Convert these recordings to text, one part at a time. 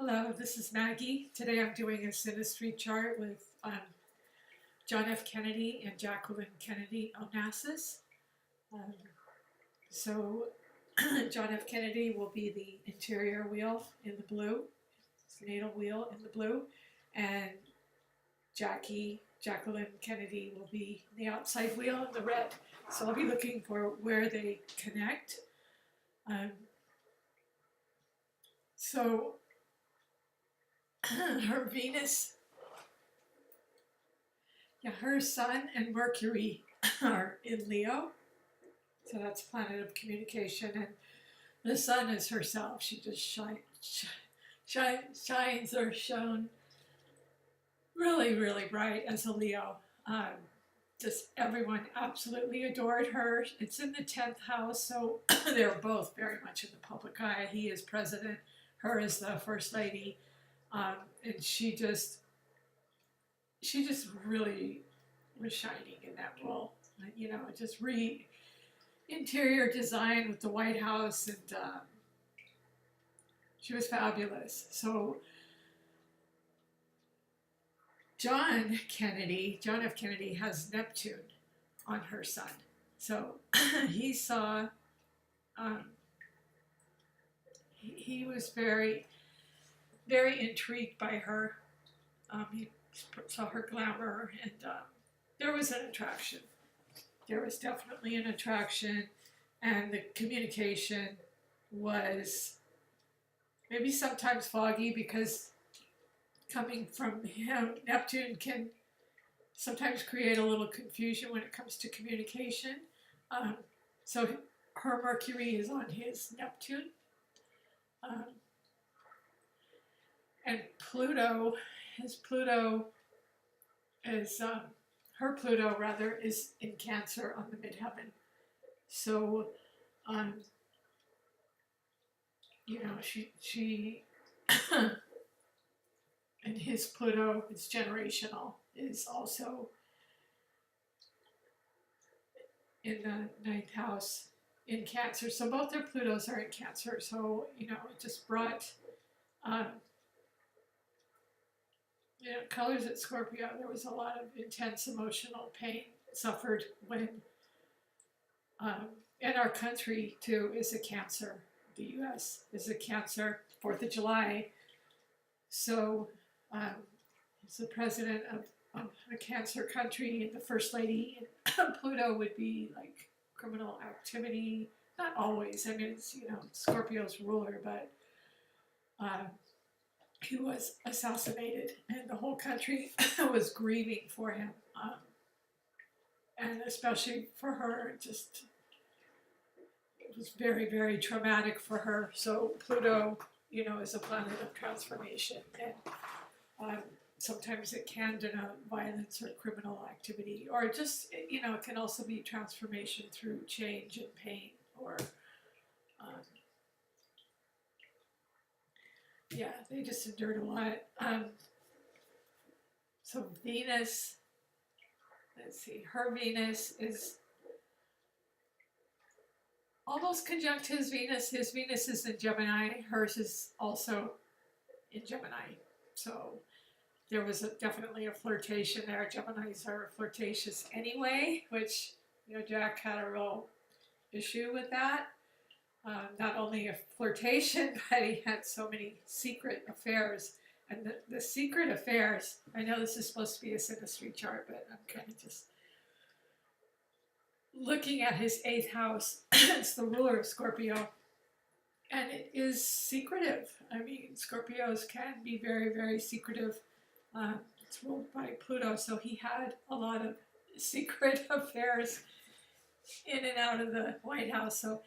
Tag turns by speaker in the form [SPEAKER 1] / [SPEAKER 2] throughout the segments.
[SPEAKER 1] Hello, this is Maggie. Today I'm doing a Synastry chart with John F. Kennedy and Jacqueline Kennedy-Onassis. Um, so John F. Kennedy will be the interior wheel in the blue, natal wheel in the blue, and Jacqueline Kennedy will be the outside wheel in the red. So I'll be looking for where they connect. So her Venus, her Sun and Mercury are in Leo, so that's planet of communication, and the Sun is herself. She just shines or shone really, really bright as a Leo. Just everyone absolutely adored her. It's in the 10th house, so they're both very much in the public eye. He is president, her is the first lady. And she just really was shining in that role. You know, just interior design with the White House, and she was fabulous. So John F. Kennedy has Neptune on her sun. So he saw, he was very intrigued by her. He saw her glamour, and there was an attraction. There was definitely an attraction, and the communication was maybe sometimes foggy because coming from him, Neptune can sometimes create a little confusion when it comes to communication. So her Mercury is on his Neptune. And Pluto, her Pluto rather, is in Cancer on the midheaven. So, you know, she and his Pluto, it's generational, is also in the 9th house in Cancer. So both their Plutos are in Cancer. So, you know, it just brought, colors at Scorpio. There was a lot of intense emotional pain suffered when, and our country too is a Cancer. The U.S. is a Cancer, 4th of July. So he's the president of a Cancer country, and the first lady. Pluto would be like criminal activity. Not always. I mean, it's, you know, Scorpio's ruler, but he was assassinated, and the whole country was grieving for him, and especially for her, it was very, very traumatic for her. So Pluto, you know, is a planet of transformation, and sometimes it can denote violence or criminal activity, or just, you know, it can also be transformation through change and pain, or yeah, they just endured a lot. So Venus, let's see, her Venus is almost conjunct his Venus. His Venus is in Gemini. Hers is also in Gemini. So there was definitely a flirtation there. Geminis are flirtatious anyway, which, you know, Jack had a real issue with that. Not only a flirtation, but he had so many secret affairs. And the secret affairs, I know this is supposed to be a Synastry chart, but I'm kind of just looking at his 8th house. It's the ruler of Scorpio, and it is secretive. I mean, Scorpios can be very, very secretive. It's ruled by Pluto, so he had a lot of secret affairs in and out of the White House. So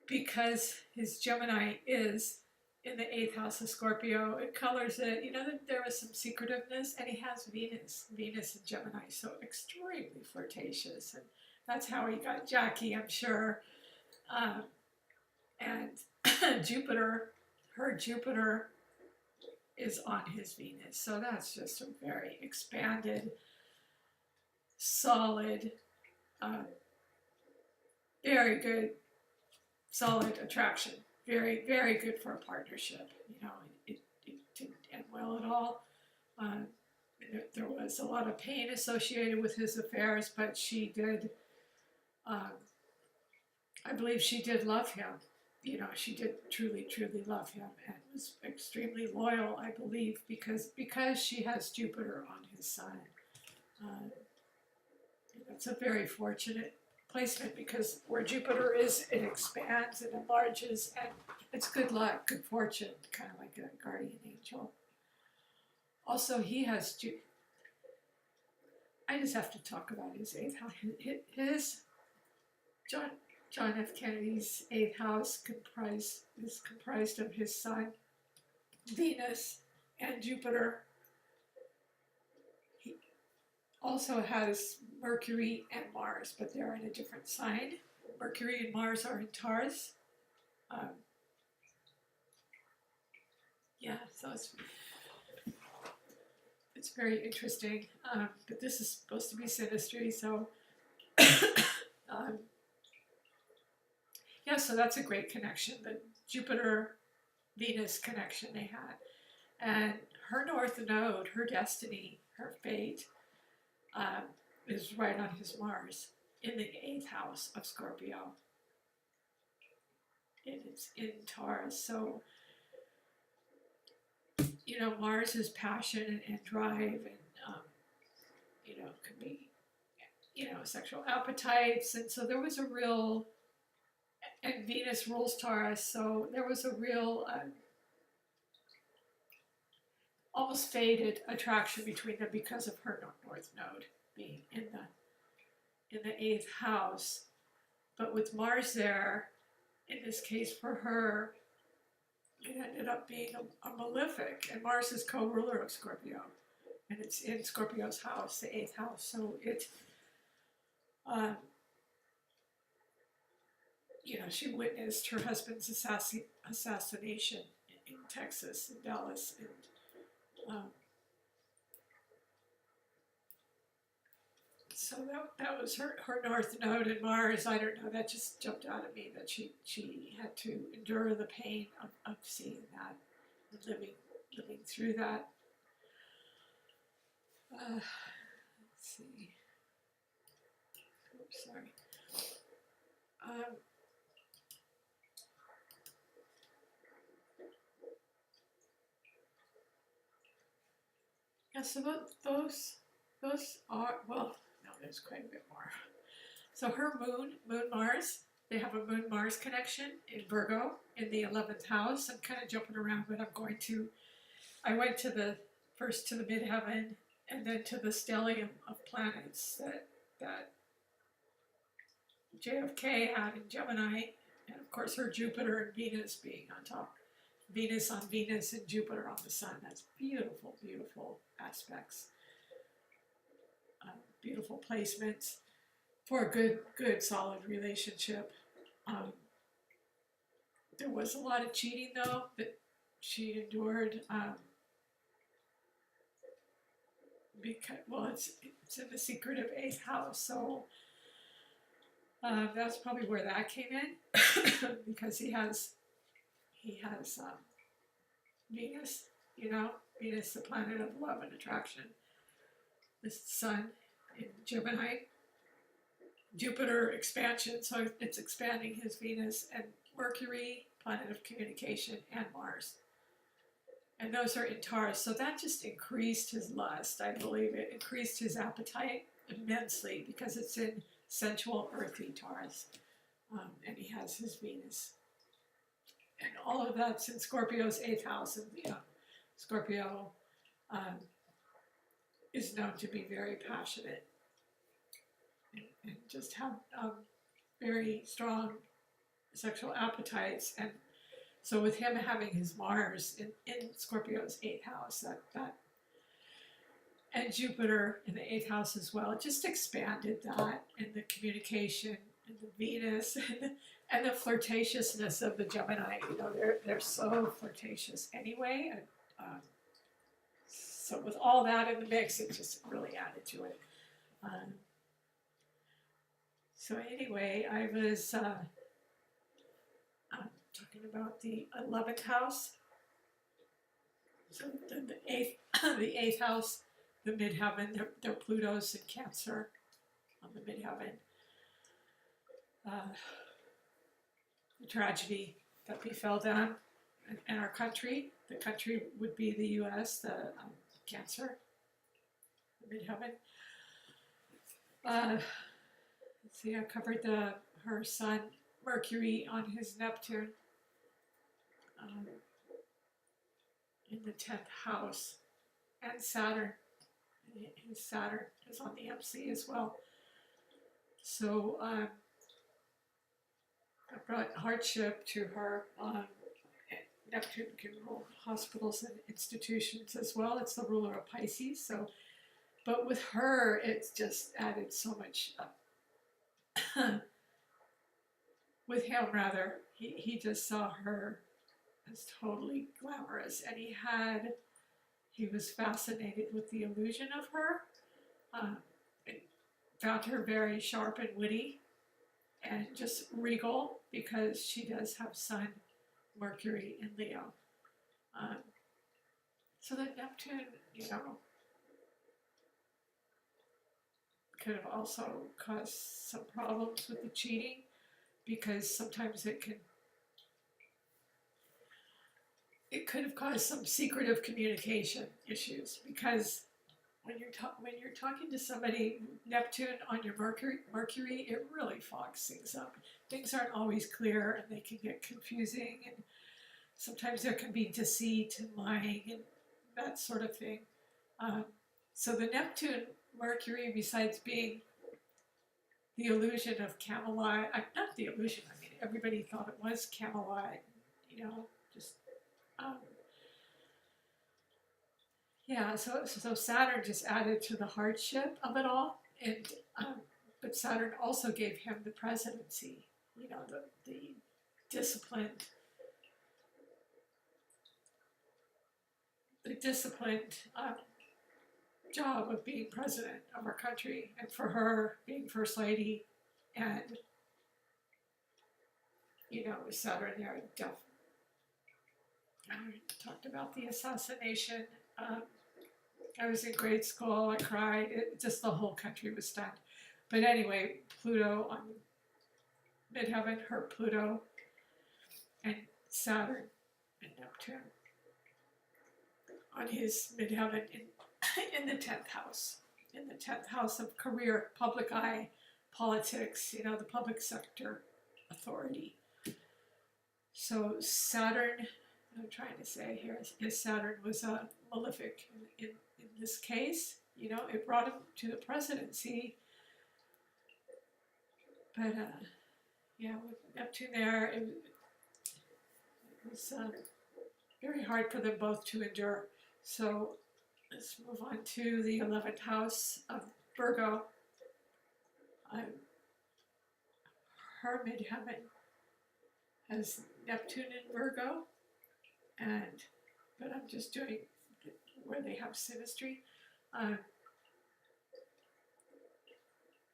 [SPEAKER 1] because his Gemini is in the 8th house of Scorpio, it colors it, you know, that there was some secretiveness, and he has Venus in Gemini, so extremely flirtatious, and that's how he got Jackie, I'm sure. And Jupiter, her Jupiter is on his Venus, so that's just a very expanded, solid, very good, solid attraction. very, very good for a partnership. It didn't end well at all. There was a lot of pain associated with his affairs, but she did, I believe she did love him. She did truly, truly love him and was extremely loyal, I believe, because she has Jupiter on his side. It's a very fortunate placement because where Jupiter is, it expands and enlarges, and it's good luck, good fortune, kind of like a guardian angel. Also, he has I just have to talk about his 8th house. John F. Kennedy's 8th house is comprised of his Sun, Venus, and Jupiter. He also has Mercury and Mars, but they're in a different sign. Mercury and Mars are in Taurus. So it's very interesting. But this is supposed to be Synastry, so so that's a great connection, the Jupiter-Venus connection they had. And her North Node, her destiny, her fate, is right on his Mars in the 8th house of Scorpio. And it's in Taurus. So, Mars is passion and drive and, could be, sexual appetites. And so there was a real, and Venus rules Taurus, so there was a real almost faded attraction between them because of her North Node being in the 8th house. But with Mars there, in this case for her, it ended up being a malefic, and Mars is co-ruler of Scorpio, and it's in Scorpio's house, the 8th house. So it, she witnessed her husband's assassination in Texas, in Dallas, and so that was her North Node in Mars. I don't know, that just jumped out at me that she had to endure the pain of seeing that, and living through that. Let's see. Oops, sorry. So those are, well, no, there's quite a bit more. So her Moon Mars, they have a Moon Mars connection in Virgo in the 11th house. I'm kind of jumping around, but I went first to the midheaven and then to the stellium of planets that JFK had in Gemini, and of course her Jupiter and Venus being on top. Venus on Venus and Jupiter on the Sun. That's beautiful, beautiful aspects. Beautiful placements for a good, solid relationship. There was a lot of cheating, though, that she endured. Because, well, it's in the secretive 8th house, so that's probably where that came in, because he has Venus, Venus, the planet of love and attraction. The Sun in Gemini. Jupiter expansion, so it's expanding his Venus, and Mercury, planet of communication, and Mars. And those are in Taurus, so that just increased his lust. I believe it increased his appetite immensely because it's in sensual, earthy Taurus, and he has his Venus. And all of that's in Scorpio's 8th house, and Scorpio is known to be very passionate and just have very strong sexual appetites. And so with him having his Mars in Scorpio's 8th house, that and Jupiter in the 8th house as well, it just expanded that, and the communication and the Venus and the flirtatiousness of the Gemini. They're so flirtatious anyway. And, so with all that in the mix, it just really added to it. So anyway, I was talking about the 11th house. So the eighth, the 8th house, the midheaven, they're Pluto's in Cancer on the midheaven. The tragedy that befell them in our country. The country would be the U.S., the Cancer, the midheaven. Let's see, I covered her sun, Mercury on his Neptune in the 10th house, and Saturn. His Saturn is on the MC as well. So I brought hardship to her. Neptune can rule hospitals and institutions as well. It's the ruler of Pisces. So, but with her, it's just added so much. With him, rather, he just saw her as totally glamorous, and he was fascinated with the illusion of her. And found her very sharp and witty, and just regal, because she does have Sun, Mercury, and Leo. So that Neptune, could have also caused some problems with the cheating, because sometimes it could have caused some secretive communication issues, because when you're talking to somebody, Neptune on your Mercury, it really fogs things up. Things aren't always clear, and they can get confusing, and sometimes there can be deceit and lying and that sort of thing. So the Neptune Mercury, besides being the illusion of Camelot, not the illusion, I mean, everybody thought it was Camelot, just yeah, so Saturn just added to the hardship of it all, and but Saturn also gave him the presidency, the disciplined, job of being president of our country, and for her being first lady, and with Saturn there, I talked about the assassination. I was in grade school, I cried, just the whole country was stunned. But anyway, Pluto on midheaven, her Pluto, and Saturn and Neptune on his midheaven in the 10th house. In the 10th house of career, public eye, politics, the public sector authority. So Saturn, I'm trying to say here, is Saturn was a malefic in this case. It brought him to the presidency. But with Neptune there, it was very hard for them both to endure. So let's move on to the 11th house of Virgo. Her midheaven has Neptune in Virgo, but I'm just doing where they have Synastry.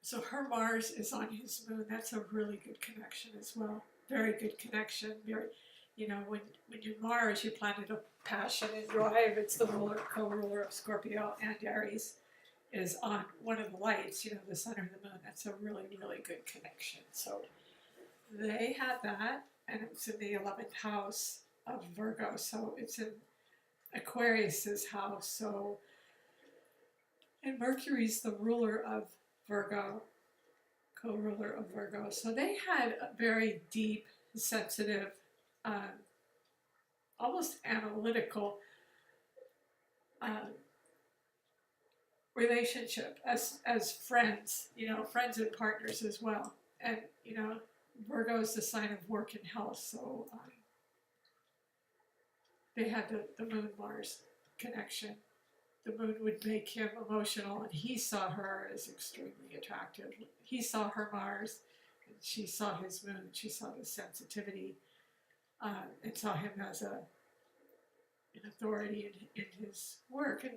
[SPEAKER 1] So her Mars is on his moon. That's a really good connection as well. Very good connection. Very, when you're Mars, your planet of passion and drive. It's the co-ruler of Scorpio and Aries, is on one of the lights. The sun or the moon. That's a really, really good connection. So they had that, and it's in the 11th house of Virgo. So it's in Aquarius's house. So, and Mercury's the ruler of Virgo, co-ruler of Virgo. So they had a very deep, sensitive, almost analytical relationship as friends, friends and partners as well. And, Virgo is the sign of work and health. So they had the Moon-Mars connection. The moon would make him emotional, and he saw her as extremely attractive. He saw her Mars, and she saw his moon. She saw the sensitivity, and saw him as an authority in his work. And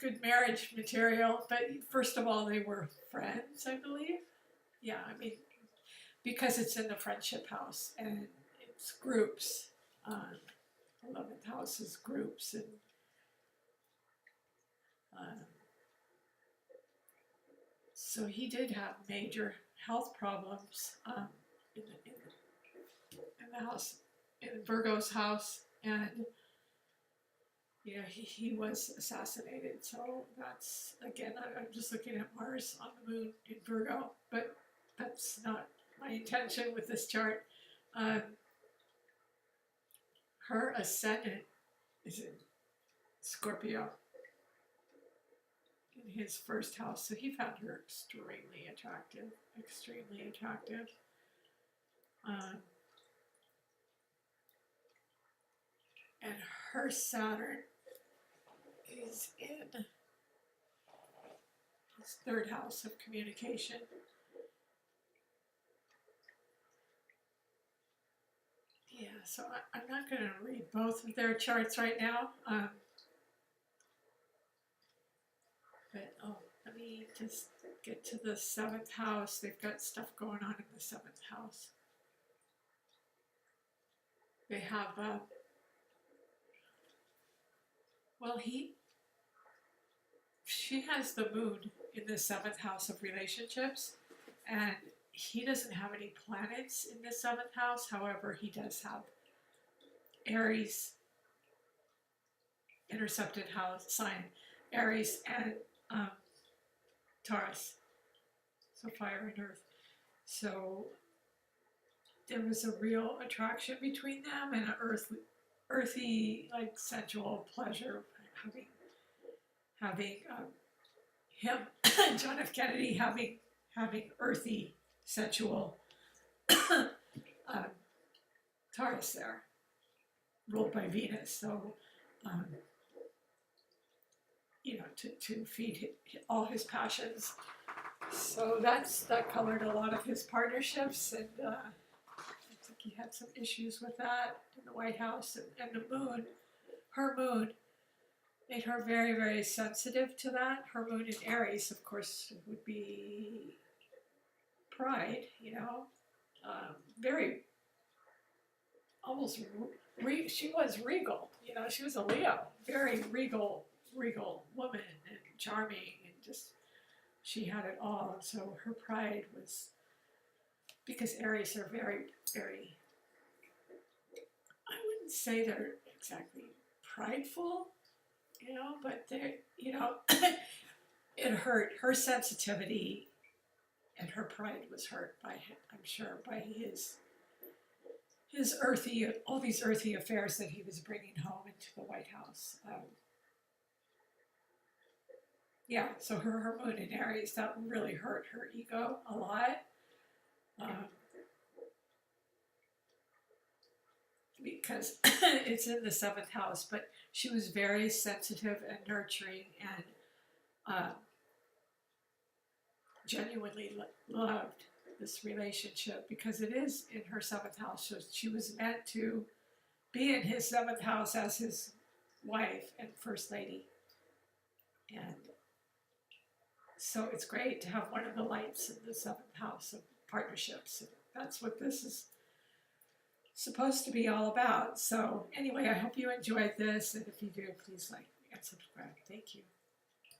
[SPEAKER 1] good marriage material, but first of all, they were friends, I believe. Yeah, I mean, because it's in the friendship house and it's groups. 11th house is groups, and so he did have major health problems in the house, in Virgo's house, and you know, he was assassinated. So that's, again, I'm just looking at Mars on the moon in Virgo, but that's not my intention with this chart. Her ascendant is in Scorpio in his first house, so he found her extremely attractive, extremely attractive. And her Saturn is in his third house of communication. Yeah, so I'm not going to read both of their charts right now. But, let me just get to the 7th house. They've got stuff going on in the 7th house. They have, she has the moon in the 7th house of relationships, and he doesn't have any planets in the 7th house. However, he does have Aries, intercepted house sign, Aries and Taurus, so fire and earth. So there was a real attraction between them, and an earthy, like sensual pleasure, having him, John F. Kennedy, having earthy, sensual Taurus there, ruled by Venus. So, you know, to feed all his passions. So that colored a lot of his partnerships, and I think he had some issues with that in the White House. And the moon, her moon, made her very, very sensitive to that. Her moon in Aries, of course, would be pride, you know, very, almost, she was regal, you know, she was a Leo, very regal woman, and charming, and just, she had it all. And so her pride was, because Aries are very, very, I wouldn't say they're exactly prideful, you know, but they, you know, it hurt. Her sensitivity and her pride was hurt by, I'm sure, by his earthy, all these earthy affairs that he was bringing home into the White House. Yeah, so her moon in Aries, that really hurt her ego a lot. Because it's in the 7th house, but she was very sensitive and nurturing, and genuinely loved this relationship, because it is in her 7th house. So she was meant to be in his 7th house as his wife and first lady. And so it's great to have one of the lights in the 7th house of partnerships. And that's what this is supposed to be all about. So anyway, I hope you enjoyed this, and if you do, please like and subscribe. Thank you.